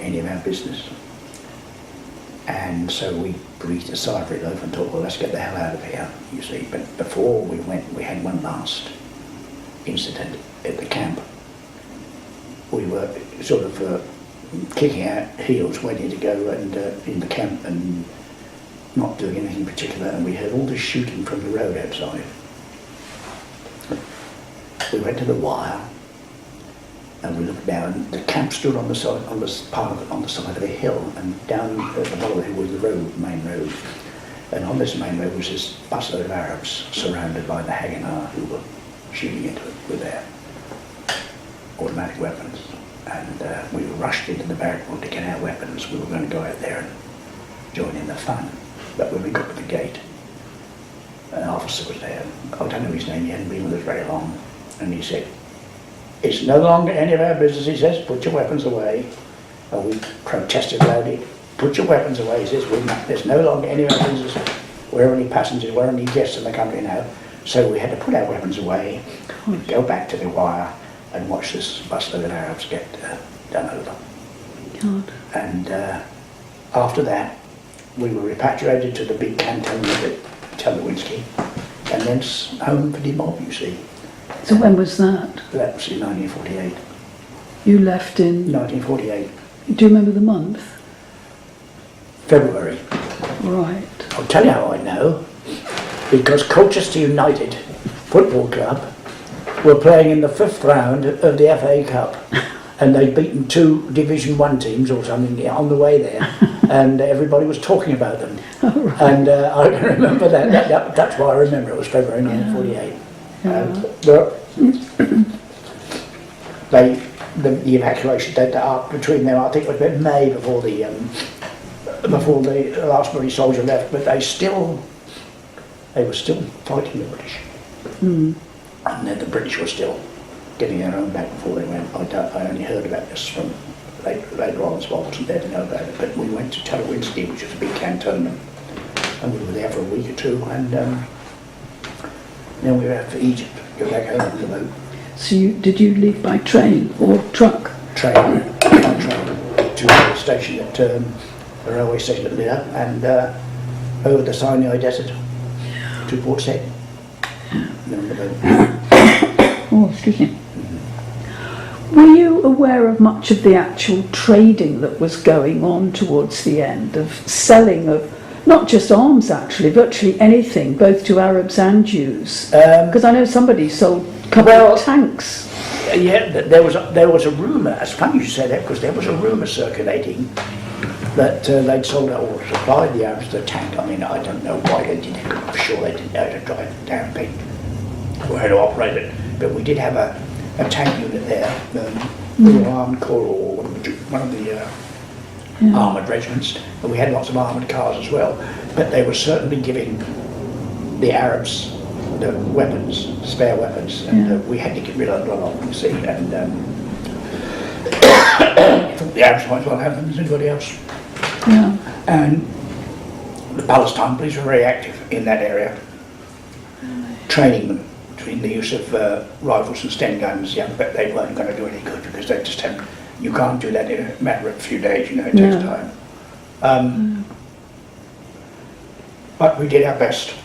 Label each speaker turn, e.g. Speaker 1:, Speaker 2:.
Speaker 1: any of our business. And so we breathed a sigh of relief and thought, well, let's get the hell out of here, you see. But before we went, we had one last incident at the camp. We were sort of kicking our heels, waiting to go and in the camp and not doing anything particular, and we heard all this shooting from the road outside. We went to the wire and we looked down. The camp stood on the side, on the side of a hill, and down at the bottom of the hill was the road, main road. And on this main road was this busload of Arabs surrounded by the Haganah who were shooting into it with their automatic weapons. And we rushed into the barrack room to get our weapons. We were going to go out there and join in the fun. But when we got to the gate, an officer was there. I don't know his name, he hadn't been with us very long. And he said, "It's no longer any of our business," he says, "put your weapons away." And we protested loudly, "Put your weapons away," he says, "There's no longer any of our business. We're only passengers, we're only guests in the country now." So we had to put our weapons away, go back to the wire and watch this busload of Arabs get done over.
Speaker 2: God.
Speaker 1: And after that, we were repatriated to the big cantonment at Telewinski, and then home for demob, you see.
Speaker 2: So when was that?
Speaker 1: That was in 1948.
Speaker 2: You left in...
Speaker 1: 1948.
Speaker 2: Do you remember the month?
Speaker 1: February.
Speaker 2: Right.
Speaker 1: I'll tell you how I know. Because Colchester United Football Club were playing in the 5th round of the FA Cup, and they'd beaten 2 Division 1 teams or something on the way there, and everybody was talking about them.
Speaker 2: Oh, right.
Speaker 1: And I can remember that. That's why I remember it was February 1948. The evacuation, the arc between them, I think it was about May before the last British soldier left, but they were still fighting the British.
Speaker 2: Mm.
Speaker 1: And then the British were still getting their own back before they went. I only heard about this from later on, so I wasn't there to know about it. But we went to Telewinski, which is a big cantonment, and we were there for a week or two, and then we were out for Egypt, go back home on the boat.
Speaker 2: So did you leave by train or truck?
Speaker 1: Train to the station at the railway station at Lille, and over the Sinai Desert to Port Said.
Speaker 2: Oh, excuse me. Were you aware of much of the actual trading that was going on towards the end, of selling of not just arms actually, virtually anything, both to Arabs and Jews? Because I know somebody sold a couple of tanks.
Speaker 1: Yeah, there was a rumour. It's funny you say that, because there was a rumour circulating that they'd sold out or supplied the Arabs the tank. I mean, I don't know why they did it. I'm sure they didn't know how to drive it down thing or how to operate it. But we did have a tank unit there, the Armed Corps, or one of the armoured regiments, and we had lots of armoured cars as well. But they were certainly giving the Arabs the weapons, spare weapons, and we had to get rid of a lot of them, you see. And the Arabs might as well have them as anybody else.
Speaker 2: Yeah.
Speaker 1: And the Palestine police were very active in that area, training them in the use of rifles and Sten guns. Yeah, but they weren't going to do any good, because they just had, you can't do that in a matter of a few days, you know, it takes time. But we did our best.